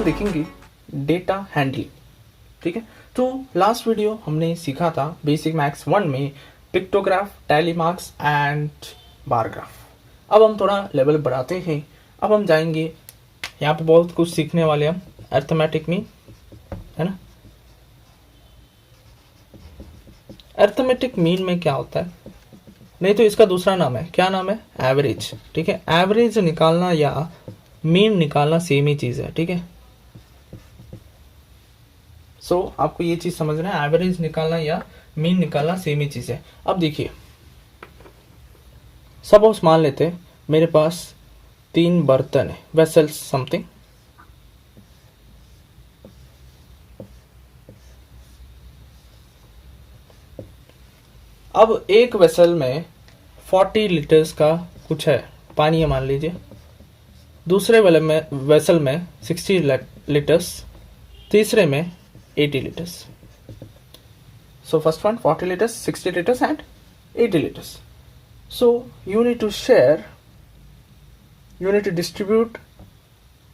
देखेंगे data handling. ठीक है, तो लास्ट वीडियो हमने सीखा था बेसिक मैथ्स 1 में pictograph, tally marks and bar graph. अब हम थोड़ा लेवल बढ़ाते हैं। अब हम जाएंगे, यहाँ पे बहुत कुछ सीखने वाले हम अर्थमेटिक मीन, है ना। अर्थमेटिक मीन में क्या होता है, नहीं तो इसका दूसरा नाम है, क्या नाम है, एवरेज। ठीक है, एवरेज निकालना या मीन निकालना सेम ही चीज है। ठीक है, सो आपको ये चीज समझना है, एवरेज निकालना या मीन निकालना सेम ही चीज है। अब देखिए, सपोज मान लेते हैं मेरे पास 3 बर्तन है, वेसल्स समथिंग। अब एक वेसल में 40 लीटर्स का कुछ है, पानी है मान लीजिए। दूसरे वाले में वेसल में 60 लीटर्स, तीसरे में 80 litres. So first one 40 litres, 60 litres and 80 litres. So you need to share, you need to distribute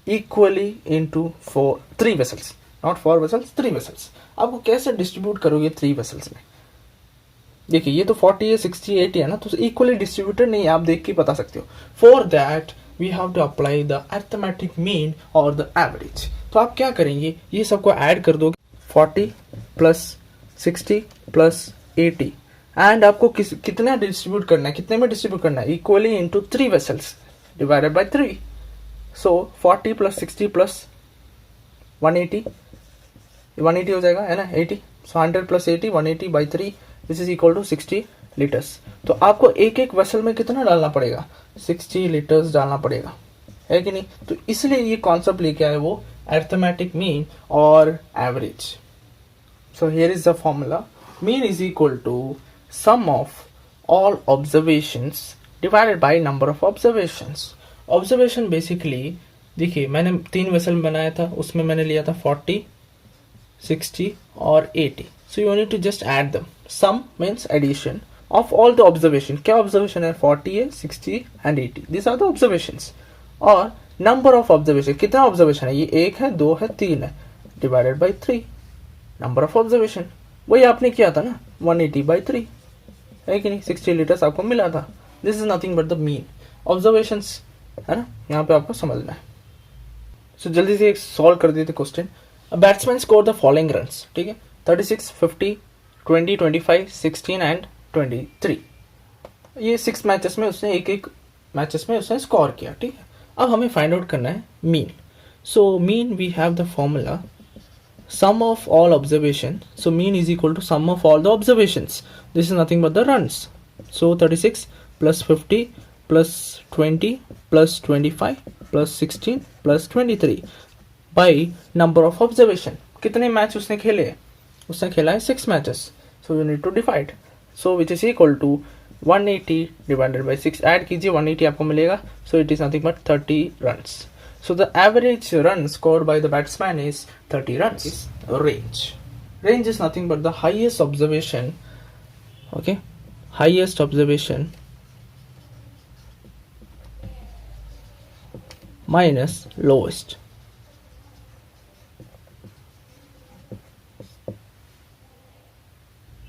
equally into 3 vessels, not 4 vessels, 3 vessels. आपको कैसे डिस्ट्रीब्यूट करोगे 3 वेसल्स में? देखिए ये तो 40 है, 60, 80 है ना, तो इक्वली डिस्ट्रीब्यूटेड नहीं, आप देख के बता सकते हो. For that we have to apply the arithmetic mean और द एवरेज. तो आप क्या करेंगे, ये सबको ऐड कर दोगे, 40 प्लस 60 प्लस 80, एंड आपको कितना डिस्ट्रीब्यूट करना है, कितने में डिस्ट्रीब्यूट करना है, equally into 3 vessels divided by 3. So 40 plus 60 plus 180 हो जाएगा, है ना, 80. So 100 plus 80, 180 by 3, this is equal to 60 litres. तो आपको एक एक वेसल में कितना डालना पड़ेगा, 60 लीटर्स डालना पड़ेगा, है कि नहीं. तो इसलिए ये कॉन्सेप्ट लेके आए वो अर्थमेटिक मीन और average. So here is the formula, mean is equal to sum of all observations divided by number of observations. Observation basically, देखिए मैंने 3 वेसल बनाया था, उसमें मैंने लिया था 40, 60 और 80. So you need to just add them. Sum means addition of all the observation. क्या observation है, 40 है, 60 and 80. These are the observations. और number of observation, कितना observation है, ये 1 है, 2 है, 3 है, divided by 3. Number of observation वही आपने किया था ना, 180 by 3, है कि नहीं. 60 लीटर्स आपको मिला था. This is nothing but the mean observations, है ना, यहाँ पे आपको समझना है. सो जल्दी से एक सॉल्व कर देते question. Batsman score the following runs. ठीक है, 36, 50, 20, 25, 16 एंड 23. ये 6 मैचेस में उसने एक मैचेस में उसने स्कोर किया. ठीक है, अब हमें फाइंड आउट करना है mean. So mean we have the formula sum of all observation. So mean is equal to sum of all the observations. This is nothing but the runs. So 36 plus 50 plus 20 plus 25 plus 16 plus 23 by number of observation. कितने match उसने खेले, उसने खेला है 6 matches. So you need to divide. So which is equal to 180 divided by 6. Add कीजिए, 180 आपको मिलेगा. So it is nothing but 30 runs. So the average run scored by the batsman is 30 runs. Range. Range is nothing but the highest observation. Okay, highest observation minus lowest.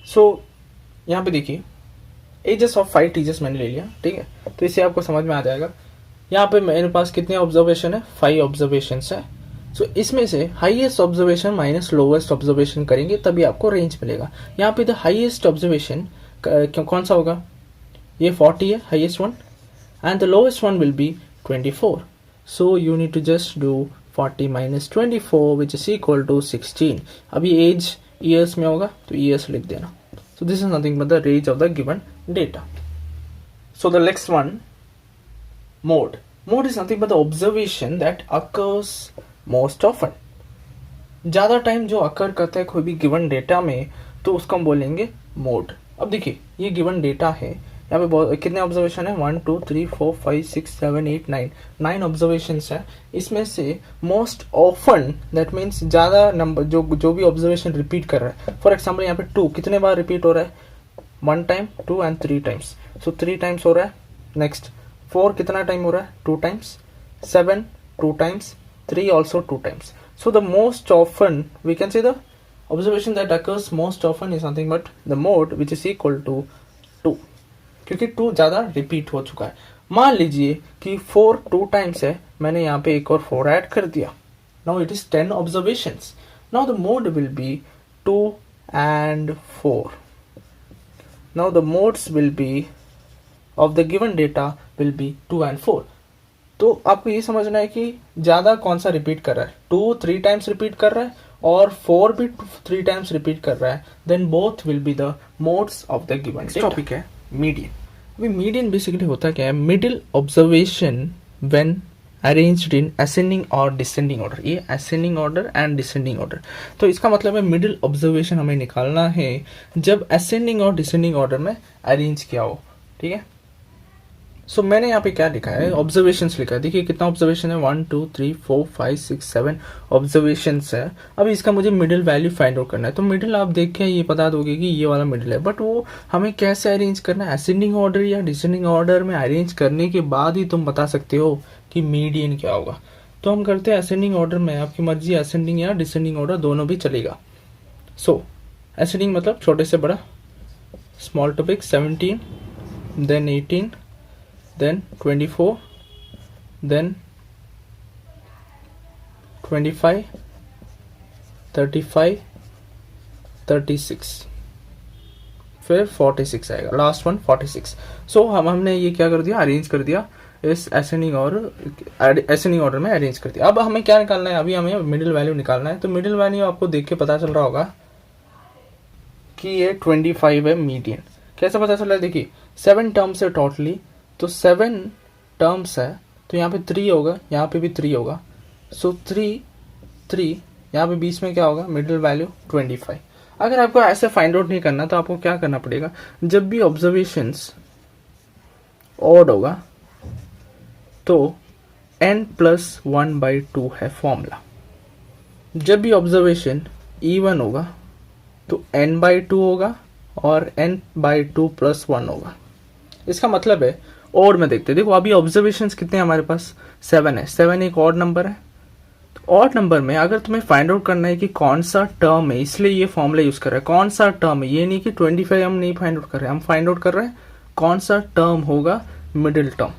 So यहाँ पे देखिए, edges of 5 teachers मैंने ले लिया. ठीक है, तो इससे आपको समझ में आ जाएगा. यहाँ पे मेरे पास कितने ऑब्जर्वेशन है, 5 ऑब्जर्वेशन है. सो इसमें से highest observation minus lowest observation करेंगे तभी आपको रेंज मिलेगा. यहाँ पे द हाईएस्ट ऑब्जर्वेशन कौन सा होगा, ये 40 है highest one, and the lowest one will be 24. So you need to just do 40 minus 24 which is equal to 16. अभी एज ईयर्स में होगा तो ईयर्स लिख देना. So this is nothing but the range of the given data. So the next one, mode. Mode is nothing but the observation that occurs most often. ज़्यादा time जो अकर करता है कोई भी गिवन डेटा में, तो उसको हम बोलेंगे मोड. अब देखिए ये गिवन डेटा है, यहाँ पे कितने ऑब्जर्वेशन है, 1 2 3 4 5 6 7 8 9 ऑब्जर्वेशन है. इसमें से मोस्ट ऑफन दैट मीन्स ज़्यादा नंबर जो भी ऑब्जर्वेशन रिपीट कर रहा है. फॉर एग्जाम्पल यहाँ पे 2 कितने बार रिपीट हो रहा है, 1 time, 2 and 3 times. So 3 times हो रहा है. नेक्स्ट 4 कितना टाइम हो रहा है, 2 times. 7 2 times. 3 also 2 times. So the most often we can say the observation that occurs most often is nothing but the mode which is equal to 2, क्योंकि 2 ज़्यादा repeat हो चुका है. मान लीजिए कि 4 2 टाइम्स है, मैंने यहाँ पे एक और 4 ऐड कर दिया. Now it is 10 observations. Now the mode will be 2 and 4. Now the modes will be of the given data will be 2 and 4. तो आपको ये समझना है कि ज़्यादा कौन सा रिपीट कर रहा है. 2 3 टाइम्स रिपीट कर रहा है और 4 भी 3 टाइम्स रिपीट कर रहा है. Then both will be the modes of the given data. Topic है मीडियन. अभी मीडियन बेसिकली होता क्या है? Middle observation when arranged in ascending और डिसेंडिंग ऑर्डर. ये ascending order and descending order. तो इसका मतलब है मिडिल ऑब्जर्वेशन हमें निकालना है जब असेंडिंग और डिसेंडिंग ऑर्डर में अरेंज किया हो. ठीक है. सो मैंने यहाँ पे क्या लिखा है? ऑब्जर्वेशंस लिखा है. देखिए कितना ऑब्जर्वेशन है, 1 2 3 4 5 6 7 ऑब्जर्वेशंस है. अभी इसका मुझे मिडिल वैल्यू फाइंड आउट करना है. तो मिडिल आप देख के ये बता दोगे कि ये वाला मिडिल है, बट वो हमें कैसे अरेंज करना है? असेंडिंग ऑर्डर या डिसेंडिंग ऑर्डर में अरेंज करने के बाद ही तुम बता सकते हो कि मीडियन क्या होगा. तो हम करते हैं असेंडिंग ऑर्डर में. आपकी मर्जी, असेंडिंग या डिसेंडिंग ऑर्डर दोनों भी चलेगा. सो असेंडिंग मतलब छोटे से बड़ा, small to big, 17 then 18 then 24 then 25 35 36 फिर 46 आएगा, लास्ट वन 46. सो हमने ये क्या कर दिया? अरेंज कर दिया इस असेंडिंग ऑर्डर में अरेंज कर दिया. अब हमें क्या निकालना है? अभी हमें मिडिल वैल्यू निकालना है. तो मिडिल वैल्यू आपको देख के पता चल रहा होगा कि ये 25 है मीडियन. कैसे पता चल रहा है? देखिए 7 टर्म्स है टोटली, तो 7 टर्म्स है, तो यहाँ पे 3 होगा, यहाँ पे भी 3 होगा. सो 3 यहाँ पे बीच में क्या होगा? Middle value 25. अगर आपको ऐसे फाइंड आउट नहीं करना तो आपको क्या करना पड़ेगा? जब भी ऑब्जर्वेशंस ऑड होगा तो n+1/2 है फॉर्मूला. जब भी ऑब्जर्वेशन इवन होगा तो n/2 होगा और n/2 + 1 होगा. इसका मतलब है ऑड में देखते हैं. देखो अभी ऑब्जर्वेशंस कितने हैं हमारे पास? 7 है. 7 एक ऑड नंबर है. तो ऑड नंबर में अगर तुम्हें फाइंड आउट करना है कि कौन सा टर्म है, इसलिए ये फॉर्मूला यूज कर रहा है. कौन सा टर्म है, ये नहीं कि 25 हम नहीं फाइंड आउट कर रहे हैं, हम फाइंड आउट कर रहे हैं कौन सा टर्म होगा मिडिल टर्म.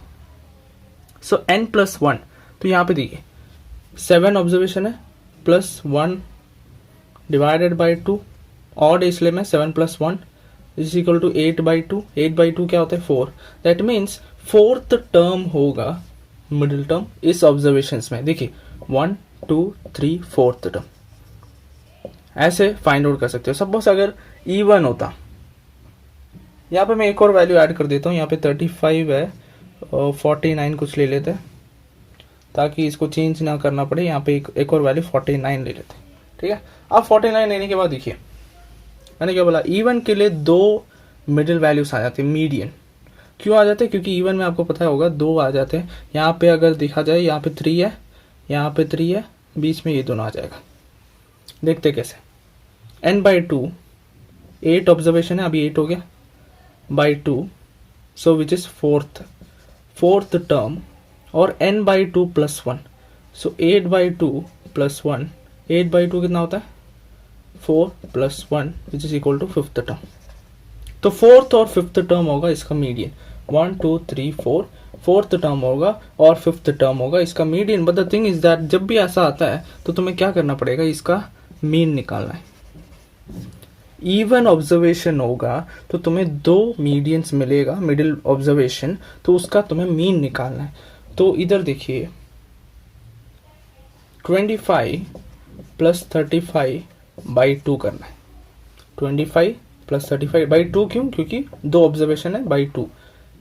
सो n+1. तो यहाँ पे देखिए 7 ऑब्जर्वेशन है +1 डिवाइडेड बाई 2. ऑड इसलिए मैं 7 + 1 इज इक्वल टू 8/2. 8/2 क्या होता है? 4. दैट मीन्स 4th टर्म होगा मिडिल टर्म इस ऑब्जर्वेशंस में. देखिए 1 2 3 4th टर्म ऐसे फाइंड आउट कर सकते हो. सपोज अगर इवन होता, यहाँ पे मैं एक और वैल्यू ऐड कर देता हूँ. यहाँ पे 35 है और 49 कुछ ले लेते हैं ताकि इसको चेंज ना करना पड़े. यहाँ पे एक और वैल्यू 49 ले लेते हैं. ठीक है. अब 49 लेने के बाद देखिए मैंने क्या बोला? इवन के लिए 2 मिडिल वैल्यूज आ जाते हैं. मीडियन क्यों आ जाते हैं? क्योंकि इवन में आपको पता होगा 2 आ जाते हैं. यहाँ पे अगर देखा जाए यहाँ पे 3 है, यहाँ पे 3 है, बीच में ये दोनों आ जाएगा. देखते कैसे. n/2 8 ऑब्जर्वेशन है, अभी 8 हो गया by 2. So which is fourth term और n/2 + 1. सो 8/2 + 1. 8/2 कितना होता है? 4 + 1 which is equal to 5th term. तो 4th और 5th टर्म होगा इसका मीडियन. 1 2 3 4 4th टर्म होगा और 5th टर्म होगा इसका median. But the thing is that जब भी ऐसा आता है तो तुम्हें क्या करना पड़ेगा? इसका मीन निकालना है. इवन ऑब्जर्वेशन होगा तो तुम्हें 2 मीडियंस मिलेगा मिडिल ऑब्जर्वेशन, तो उसका तुम्हें मीन निकालना है. तो इधर देखिए 25 + 35/2 करना है. 25 + 35/2 क्यों? क्योंकि 2 ऑब्जर्वेशन है बाई 2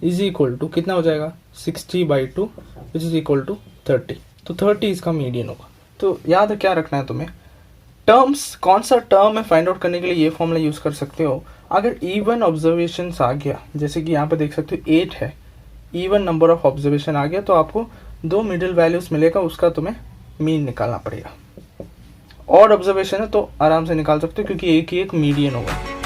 इज इक्वल टू कितना हो जाएगा? 60/2 विच इज इक्वल टू 30. तो 30 इसका मीडियन होगा. तो याद क्या रखना है तुम्हें? टर्म्स कौन सा टर्म है फाइंड आउट करने के लिए ये फॉर्मूला यूज कर सकते हो. अगर इवन ऑब्जर्वेशन आ गया, जैसे कि यहाँ पे देख सकते हो 8 है, इवन नंबर ऑफ ऑब्जर्वेशन आ गया, तो आपको 2 मिडिल वैल्यूज मिलेगा, उसका तुम्हें मीन निकालना पड़ेगा. ऑड ऑब्जर्वेशन है तो आराम से निकाल सकते हो क्योंकि एक ही एक मीडियन होगा.